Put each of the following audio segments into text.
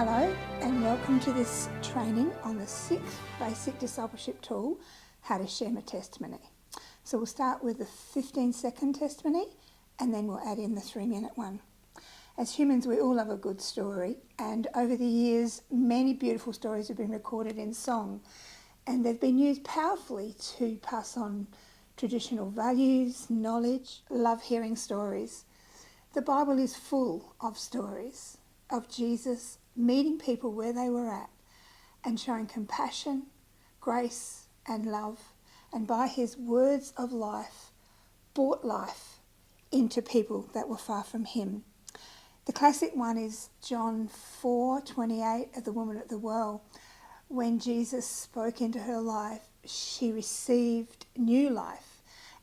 Hello and welcome to this training on the 6th basic discipleship tool, how to share my testimony. So we'll start with the 15-second testimony and then we'll add in the 3-minute one. As humans, we all love a good story, and over the years many beautiful stories have been recorded in song, and they've been used powerfully to pass on traditional values, knowledge, love hearing stories. The Bible is full of stories of Jesus meeting people where they were at and showing compassion, grace and love, and by his words of life brought life into people that were far from him. The classic one is John 4:28 of the woman at the well. When Jesus spoke into her life, she received new life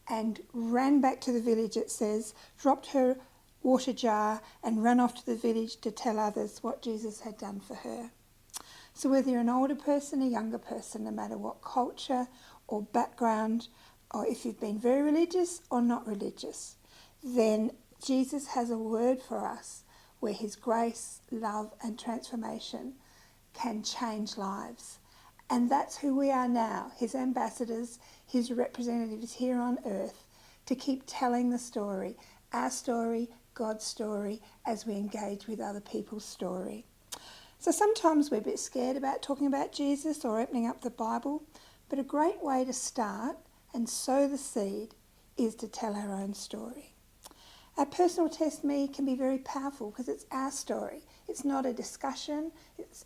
and ran back to the village, it says, dropped her water jar and ran off to the village to tell others what Jesus had done for her. So whether you're an older person, a younger person, no matter what culture or background, or if you've been very religious or not religious, then Jesus has a word for us where his grace, love and transformation can change lives. And that's who we are now, his ambassadors, his representatives here on earth, to keep telling the story, our story, God's story, as we engage with other people's story. So sometimes we're a bit scared about talking about Jesus or opening up the Bible, but a great way to start and sow the seed is to tell our own story. Our personal testimony can be very powerful because it's our story. It's not a discussion,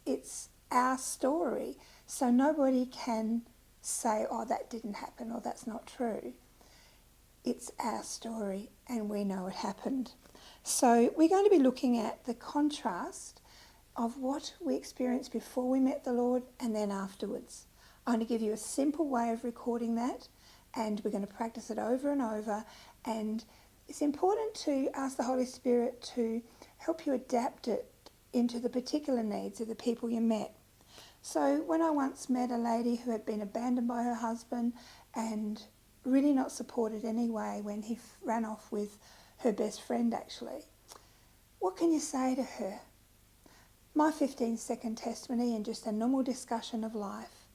it's our story. So nobody can say, oh, that didn't happen or that's not true. It's our story and we know it happened. So we're going to be looking at the contrast of what we experienced before we met the Lord and then afterwards. I'm going to give you a simple way of recording that, and we're going to practice it over and over. And it's important to ask the Holy Spirit to help you adapt it into the particular needs of the people you met. So when I once met a lady who had been abandoned by her husband and really not supported anyway when he ran off with her best friend actually, what can you say to her? My 15-second testimony and just a normal discussion of life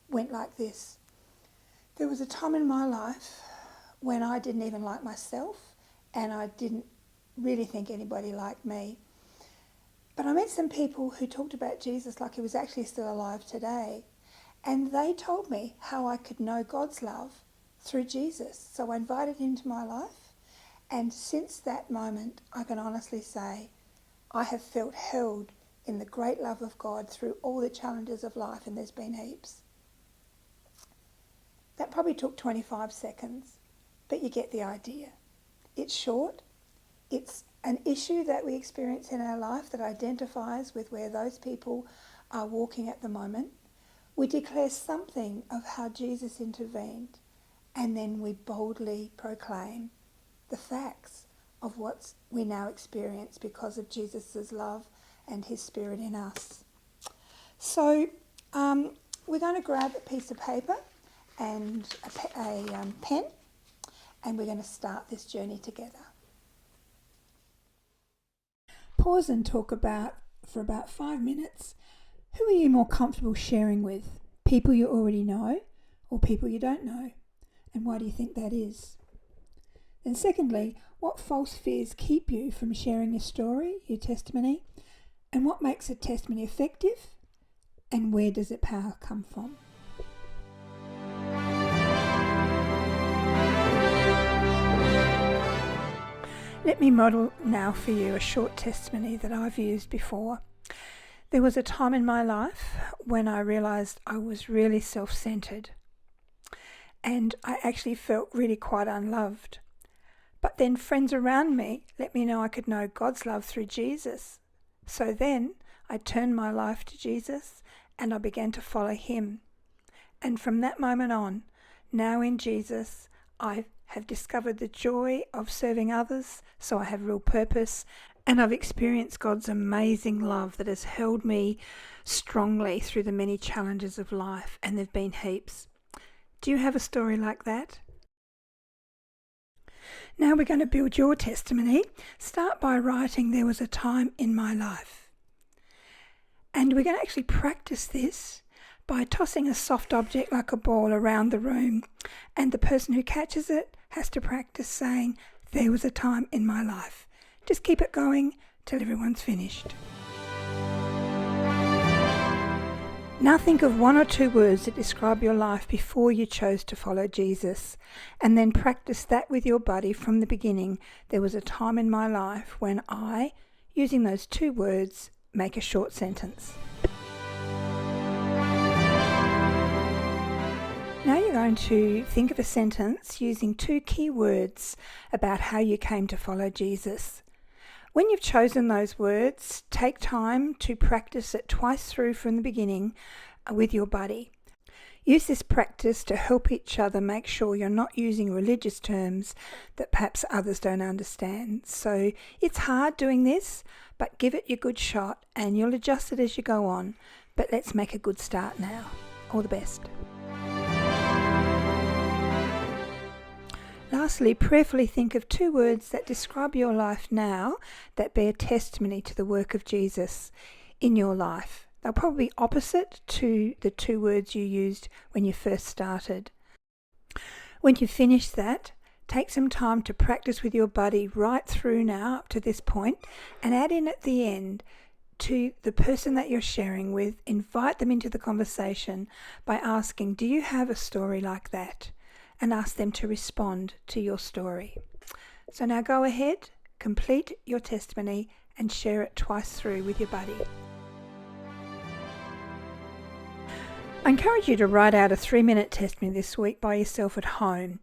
went like this. There was a time in my life when I didn't even like myself and I didn't really think anybody liked me. But I met some people who talked about Jesus like he was actually still alive today, and they told me how I could know God's love through Jesus. So I invited him to my life, and since that moment I can honestly say I have felt held in the great love of God through all the challenges of life, and there's been heaps. That probably took 25 seconds, but you get the idea. It's short, it's an issue that we experience in our life that identifies with where those people are walking at the moment. We declare something of how Jesus intervened, and then we boldly proclaim the facts of what we now experience because of Jesus' love and his Spirit in us. So we're going to grab a piece of paper and a pen, and we're going to start this journey together. Pause and talk for about 5 minutes. Who are you more comfortable sharing with? People you already know or people you don't know? And why do you think that is? Then secondly, what false fears keep you from sharing your story, your testimony? And what makes a testimony effective? And where does its power come from? Let me model now for you a short testimony that I've used before. There was a time in my life when I realised I was really self-centred, and I actually felt really quite unloved. But then friends around me let me know I could know God's love through Jesus. So then I turned my life to Jesus and I began to follow him. And from that moment on, now in Jesus, I have discovered the joy of serving others, so I have real purpose, and I've experienced God's amazing love that has held me strongly through the many challenges of life, and there've been heaps. Do you have a story like that? Now we're going to build your testimony. Start by writing, there was a time in my life. And we're going to actually practice this by tossing a soft object like a ball around the room. And the person who catches it has to practice saying, "There was a time in my life." Just keep it going till everyone's finished. Now think of 1 or 2 words that describe your life before you chose to follow Jesus, and then practice that with your buddy from the beginning. There was a time in my life when I, using those 2 words, make a short sentence. Now you're going to think of a sentence using 2 key words about how you came to follow Jesus. When you've chosen those words, take time to practice it twice through from the beginning with your buddy. Use this practice to help each other make sure you're not using religious terms that perhaps others don't understand. So it's hard doing this, but give it your good shot and you'll adjust it as you go on. But let's make a good start now. All the best. Lastly, prayerfully think of 2 words that describe your life now that bear testimony to the work of Jesus in your life. They'll probably be opposite to the 2 words you used when you first started. When you finish that, take some time to practice with your buddy right through now up to this point and add in at the end to the person that you're sharing with. Invite them into the conversation by asking, "Do you have a story like that?" and ask them to respond to your story. So now go ahead, complete your testimony and share it twice through with your buddy. I encourage you to write out a 3-minute testimony this week by yourself at home.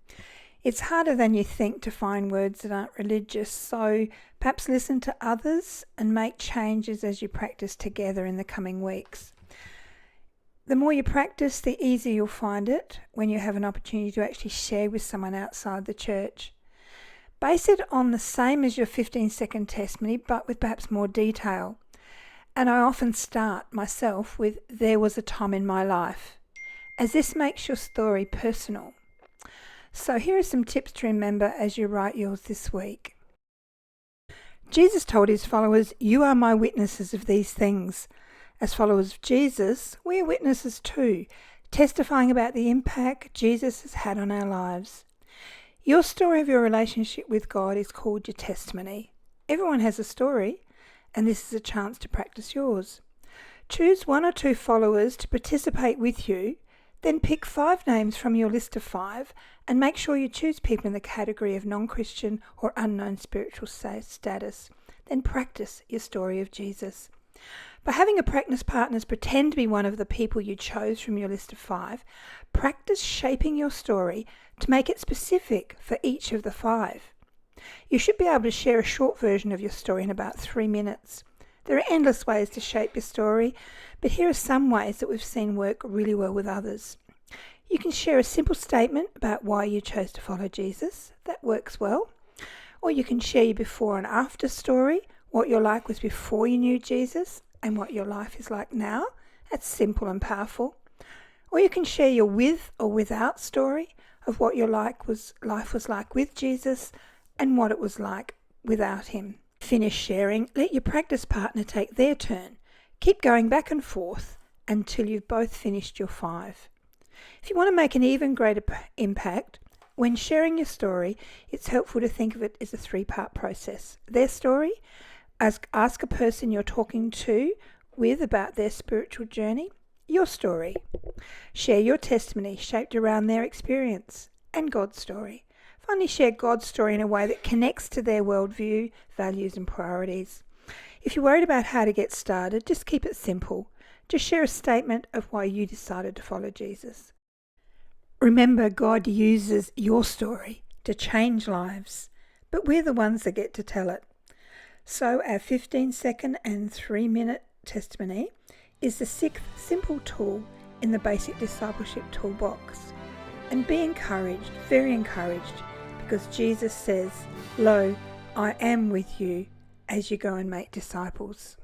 It's harder than you think to find words that aren't religious, so perhaps listen to others and make changes as you practice together in the coming weeks. The more you practice, the easier you'll find it when you have an opportunity to actually share with someone outside the church. Base it on the same as your 15-second testimony, but with perhaps more detail. And I often start myself with "There was a time in my life," as this makes your story personal. So here are some tips to remember as you write yours this week. Jesus told his followers, "You are my witnesses of these things." As followers of Jesus, we are witnesses too, testifying about the impact Jesus has had on our lives. Your story of your relationship with God is called your testimony. Everyone has a story, and this is a chance to practice yours. Choose 1 or 2 followers to participate with you, then pick 5 names from your list of 5 and make sure you choose people in the category of non-Christian or unknown spiritual status. Then practice your story of Jesus. By having a practice partners pretend to be one of the people you chose from your list of 5, practice shaping your story to make it specific for each of the 5. You should be able to share a short version of your story in about 3 minutes. There are endless ways to shape your story, but here are some ways that we've seen work really well with others. You can share a simple statement about why you chose to follow Jesus. That works well. Or you can share your before and after story, what your life was before you knew Jesus and what your life is like now. That's simple and powerful. Or you can share your with or without story of what your life was like with Jesus and what it was like without him. Finish sharing, let your practice partner take their turn. Keep going back and forth until you've both finished your 5. If you want to make an even greater impact, when sharing your story, it's helpful to think of it as a 3-part process. Their story, ask a person you're talking to with about their spiritual journey. Your story, share your testimony shaped around their experience, and God's story. Finally, share God's story in a way that connects to their worldview, values and priorities. If you're worried about how to get started, just keep it simple. Just share a statement of why you decided to follow Jesus. Remember, God uses your story to change lives, but we're the ones that get to tell it. So our 15-second and 3-minute testimony is the 6th simple tool in the Basic Discipleship Toolbox. And be encouraged, very encouraged, because Jesus says, "Lo, I am with you as you go and make disciples."